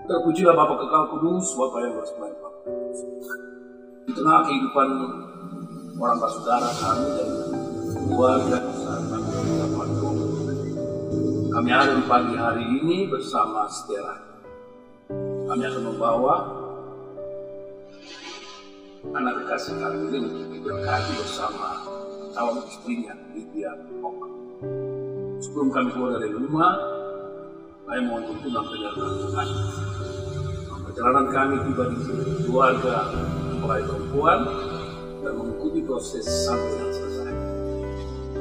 Terpujilah Bapa Kekal Kudus, Bapa yang bersembah di tengah kehidupan orang saudara kami dan keluarga sahabat kami ada di pagi hari ini bersama Stella. Kami akan membawa anak kekasih kami ini untuk diberkati bersama calon istrinya, Lydia Oka. Sebelum kami keluar dari rumah, saya mohon tuntunan penyertaan Tuhan. Perjalanan kami tiba di keluarga mempelai perempuan dan mengikuti proses sampai yang selesai.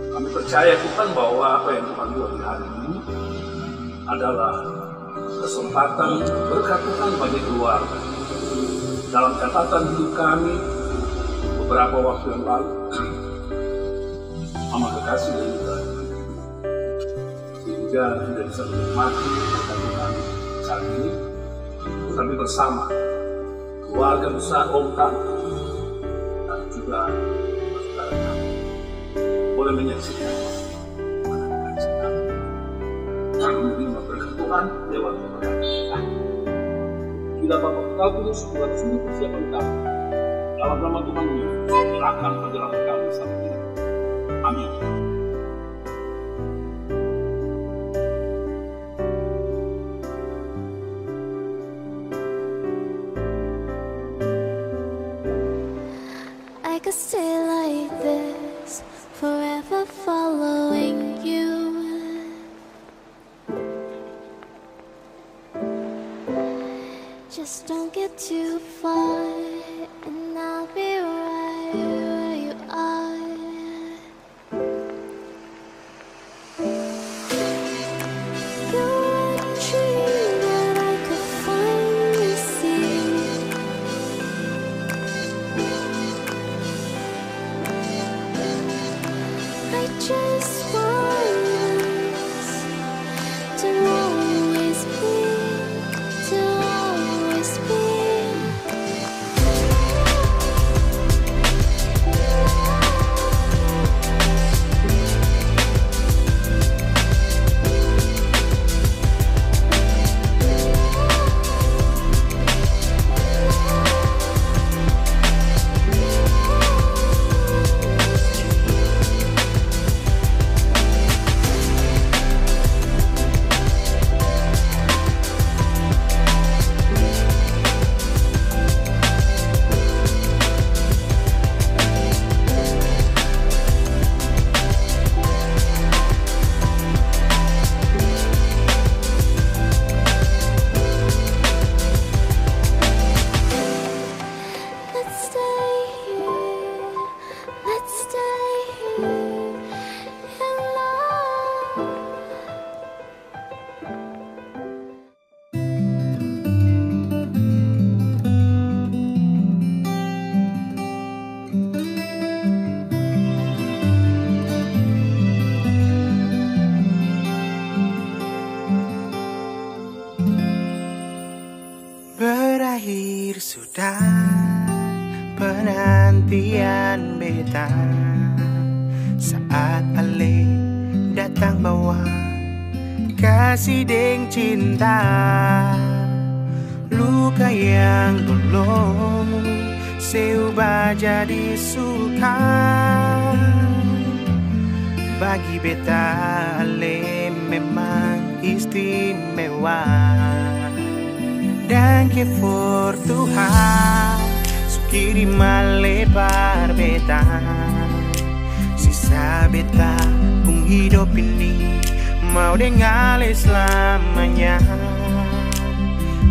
Kami percaya Tuhan bahwa apa yang Tuhan buat di hari ini adalah kesempatan berkat Tuhan bagi keluarga. Dalam catatan hidup kami beberapa waktu yang lalu, Mama kekasih dan juga sehingga tidak bisa menikmati berkat Tuhan saat ini, tetapi bersama keluarga besar Om Tante dan juga saudara kami boleh menyaksikan anak kekasih kami dan menerima berkat Tuhan lewat berkat kita. Bila Bapa Kekal Kudus buat seluruh persiapan kami dalam nama Tuhan Yesus, serahkan perjalanan kami sampai ini. Amin. I could stay like this, forever following you. Just don't get too far, and I'll be right where you are. You're a dream that I could finally see. I just want us to always be, to always be. Let's stay here, let's stay here and love. Berakhir sudah penantian beta, saat Ale datang bawa kasih deng cinta. Luka yang dulu seubah jadi suka. Bagi beta Ale memang istimewa. Dan que por Tuhan sukiri malebar beta, sisa beta pung hidup ini mau dengar selamanya.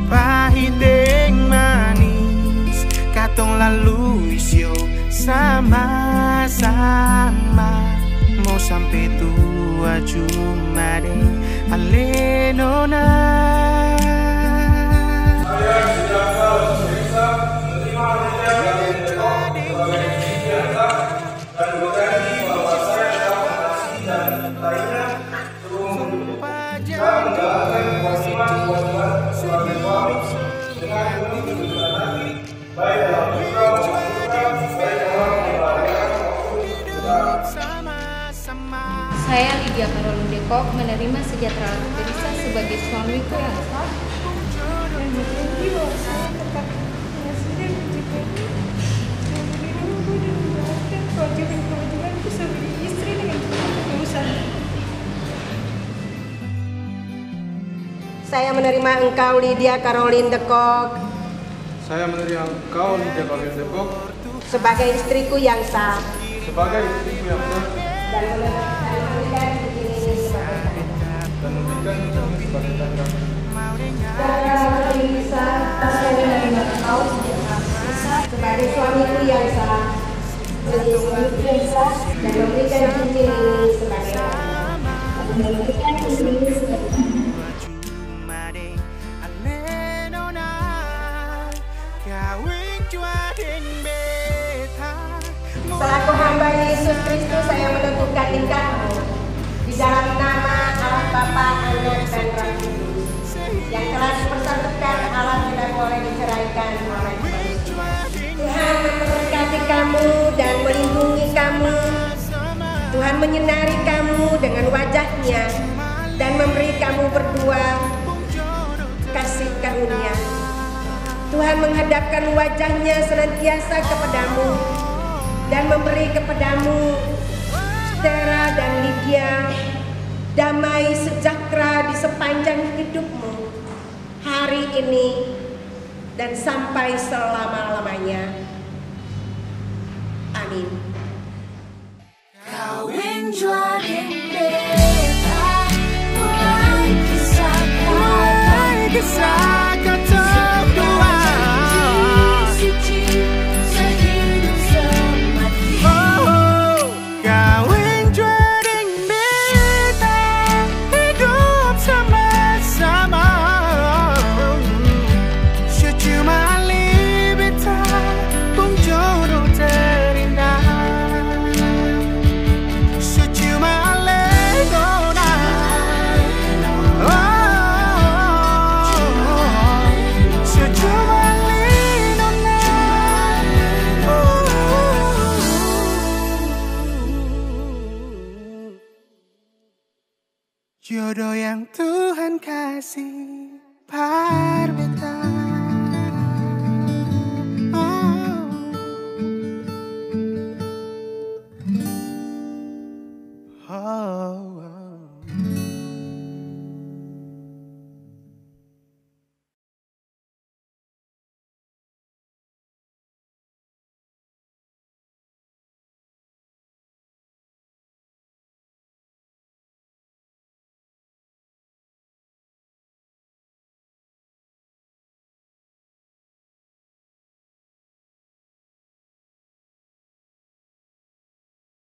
Pahit deng manis katong lalui sio sama-sama, mau sampai tua cuma deh Ale nona. Saya sedang bisa menerima pernyataan biasa dan berjanji bahwa saya dapat kasih dan lainnya sebelum dan menjalankan kewajiban sebagai suami dengan penuh kebenaran baik dalam duka maupun suka, baik dalam kebahagiaan maupun sama-sama. Saya Lydia Karolin Depok menerima sejahtera Teresa sebagai suamiku yang sah dan Saya menerima engkau Lydia Caroline Dekok Saya menerima engkau Lydia Caroline Dekok sebagai istriku yang sah sebagai istriku yang sah dan memberikan cincin ini sebagai tanda. Saudara bisa saya menerima engkau sebagai suamiku yang sah dan memberikan cincin ini sebagai Selaku hamba Yesus Kristus, saya menentukan nikahmu di dalam nama Allah Bapa, Anak, dan Roh Kudus yang telah dipersatukan. Allah tidak boleh diceraikan oleh manusia. Tuhan memberkati kamu dan melindungi kamu. Tuhan menyinari kamu dengan wajahnya dan memberi kamu berdua kasih karunia. Tuhan menghadapkan wajahnya senantiasa kepadamu dan memberi kepadamu Stella dan Lydia damai sejahtera di sepanjang hidupmu hari ini dan sampai selama-lamanya. Amin. Kawin jualin beta, mulai kisah kata dua. Suci sehidup semati. Kawin jualin beta, hidup sama-sama. Secuma beta, pun jodoh terindah. Secuma legona, secuma linona. Jodoh yang Tuhan kasih, Parbeta.